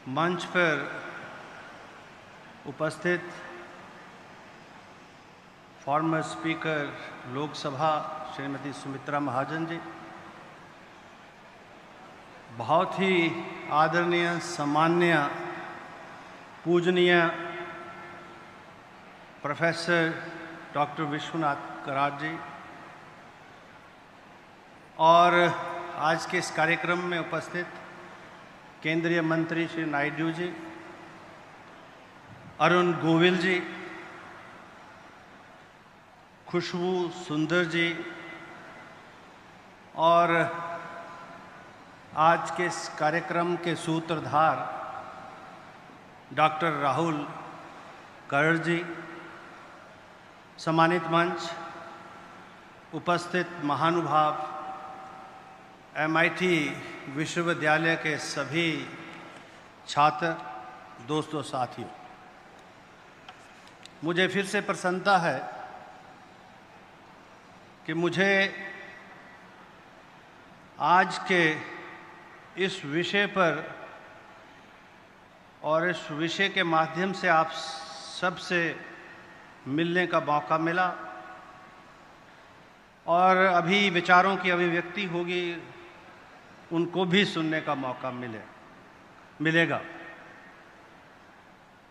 मंच पर उपस्थित फॉर्मर स्पीकर लोकसभा श्रीमती सुमित्रा महाजन जी, बहुत ही आदरणीय, सम्माननीय, पूजनीय प्रोफेसर डॉक्टर विश्वनाथ कराड जी, और आज के इस कार्यक्रम में उपस्थित केंद्रीय मंत्री श्री नायडू जी, अरुण गोविल जी, खुशबू सुंदर जी, और आज के इस कार्यक्रम के सूत्रधार डॉक्टर राहुल करड़ जी, सम्मानित मंच, उपस्थित महानुभाव, MIT विश्वविद्यालय के सभी छात्र, दोस्तों, साथियों, मुझे फिर से प्रसन्नता है कि मुझे आज के इस विषय पर और इस विषय के माध्यम से आप सबसे मिलने का मौका मिला, और अभी विचारों की अभिव्यक्ति होगी, उनको भी सुनने का मौका मिलेगा।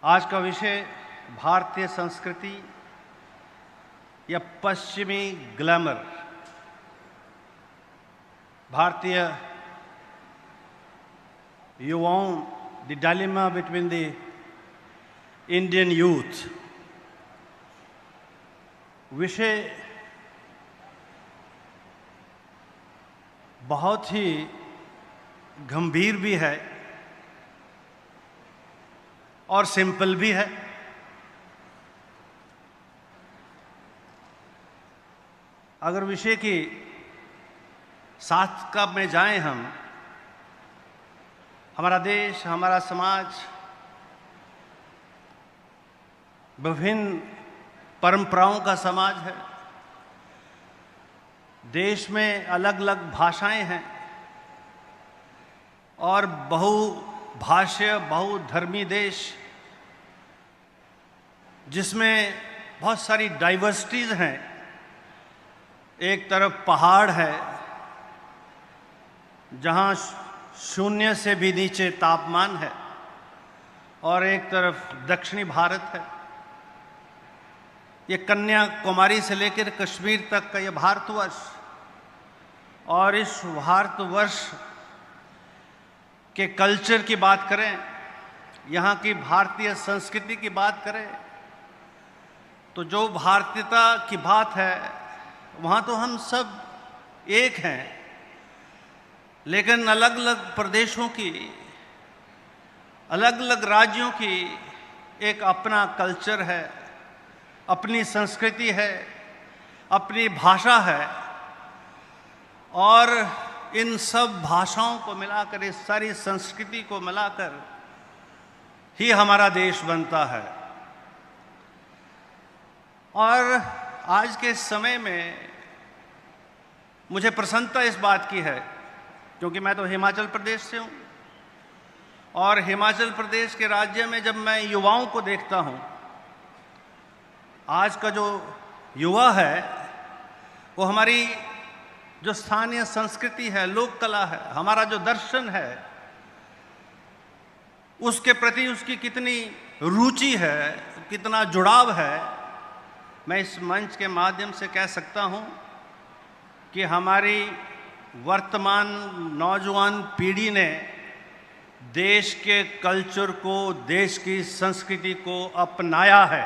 आज का विषय भारतीय संस्कृति या पश्चिमी ग्लैमर, भारतीय युवाओं, the dilemma between the Indian youth. विषय बहुत ही गंभीर भी है और सिंपल भी है। अगर विषय की साथ का में जाएं हम, हमारा देश, हमारा समाज विभिन्न परंपराओं का समाज है। देश में अलग अलग भाषाएं हैं और बहुभाषीय, बहुधर्मी देश, जिसमें बहुत सारी डाइवर्सिटीज़ हैं। एक तरफ पहाड़ है जहां शून्य से भी नीचे तापमान है, और एक तरफ दक्षिणी भारत है। ये कन्याकुमारी से लेकर कश्मीर तक का ये भारतवर्ष, और इस भारतवर्ष के कल्चर की बात करें, यहाँ की भारतीय संस्कृति की बात करें, तो जो भारतीयता की बात है वहाँ तो हम सब एक हैं, लेकिन अलग अलग प्रदेशों की, अलग अलग राज्यों की एक अपना कल्चर है, अपनी संस्कृति है, अपनी भाषा है, और इन सब भाषाओं को मिलाकर, इस सारी संस्कृति को मिलाकर ही हमारा देश बनता है। और आज के समय में मुझे प्रसन्नता इस बात की है, क्योंकि मैं तो हिमाचल प्रदेश से हूँ, और हिमाचल प्रदेश के राज्य में जब मैं युवाओं को देखता हूँ, आज का जो युवा है वो हमारी जो स्थानीय संस्कृति है, लोक कला है, हमारा जो दर्शन है, उसके प्रति उसकी कितनी रुचि है, कितना जुड़ाव है, मैं इस मंच के माध्यम से कह सकता हूँ कि हमारी वर्तमान नौजवान पीढ़ी ने देश के कल्चर को, देश की संस्कृति को अपनाया है।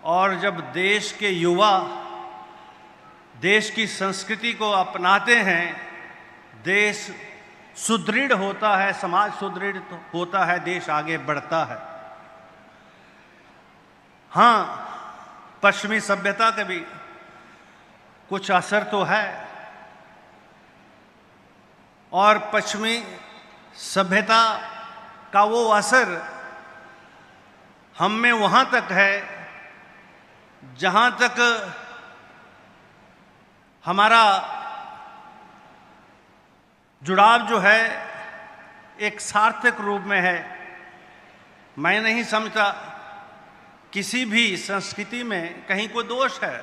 और जब देश के युवा देश की संस्कृति को अपनाते हैं, देश सुदृढ़ होता है, समाज सुदृढ़ होता है, देश आगे बढ़ता है। हाँ, पश्चिमी सभ्यता का भी कुछ असर तो है, और पश्चिमी सभ्यता का वो असर हम में वहाँ तक है जहाँ तक हमारा जुड़ाव जो है एक सार्थक रूप में है। मैं नहीं समझता किसी भी संस्कृति में कहीं कोई दोष है।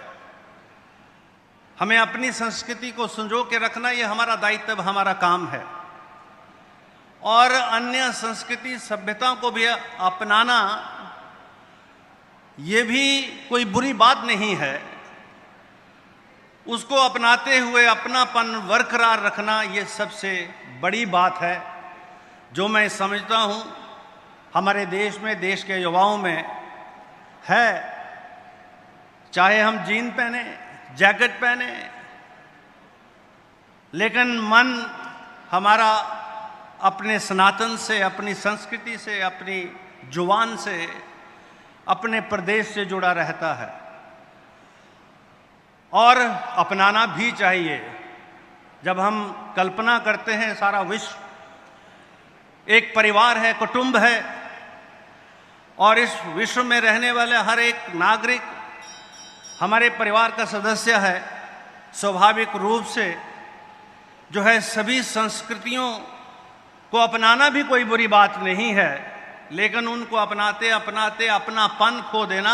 हमें अपनी संस्कृति को संजो के रखना ये हमारा दायित्व, हमारा काम है। और अन्य संस्कृति सभ्यताओं को भी अपनाना ये भी कोई बुरी बात नहीं है। उसको अपनाते हुए अपनापन बरकरार रखना ये सबसे बड़ी बात है, जो मैं समझता हूँ हमारे देश में, देश के युवाओं में है। चाहे हम जीन पहने, जैकेट पहने, लेकिन मन हमारा अपने सनातन से, अपनी संस्कृति से, अपनी जुबान से, अपने प्रदेश से जुड़ा रहता है और अपनाना भी चाहिए। जब हम कल्पना करते हैं सारा विश्व एक परिवार है, कुटुंब है, और इस विश्व में रहने वाले हर एक नागरिक हमारे परिवार का सदस्य है, स्वाभाविक रूप से जो है सभी संस्कृतियों को अपनाना भी कोई बुरी बात नहीं है। लेकिन उनको अपनाते अपनाते अपनापन खो देना,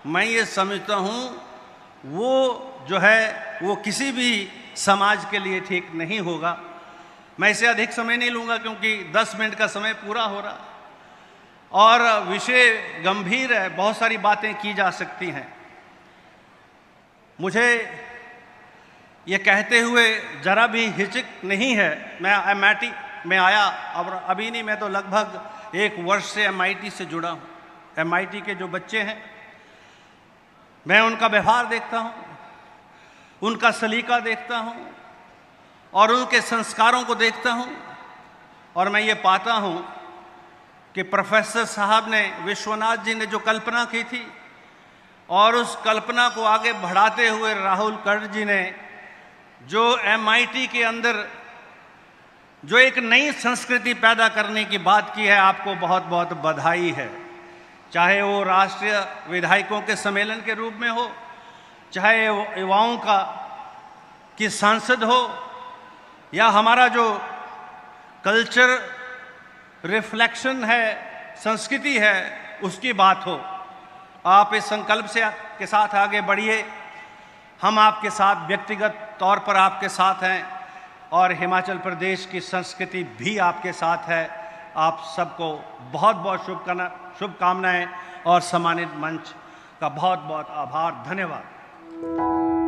मैं ये समझता हूँ वो जो है वो किसी भी समाज के लिए ठीक नहीं होगा। मैं इसे अधिक समय नहीं लूँगा क्योंकि 10 मिनट का समय पूरा हो रहा और विषय गंभीर है, बहुत सारी बातें की जा सकती हैं। मुझे ये कहते हुए जरा भी हिचक नहीं है। मैं MIT में आया और अभी नहीं, मैं तो लगभग 1 वर्ष से MIT से जुड़ा हूँ। MIT के जो बच्चे हैं, मैं उनका व्यवहार देखता हूँ, उनका सलीका देखता हूँ और उनके संस्कारों को देखता हूँ, और मैं ये पाता हूँ कि प्रोफेसर साहब ने, विश्वनाथ जी ने जो कल्पना की थी और उस कल्पना को आगे बढ़ाते हुए राहुल कर्ड जी ने जो MIT के अंदर जो एक नई संस्कृति पैदा करने की बात की है, आपको बहुत बहुत बधाई है। चाहे वो राष्ट्रीय विधायकों के सम्मेलन के रूप में हो, चाहे वो युवाओं की सांसद हो, या हमारा जो कल्चर रिफ्लेक्शन है, संस्कृति है, उसकी बात हो। आप इस संकल्प के साथ आगे बढ़िए। हम आपके साथ व्यक्तिगत तौर पर आपके साथ हैं और हिमाचल प्रदेश की संस्कृति भी आपके साथ है। आप सबको बहुत बहुत शुभकामनाएं और सम्मानित मंच का बहुत बहुत आभार, धन्यवाद।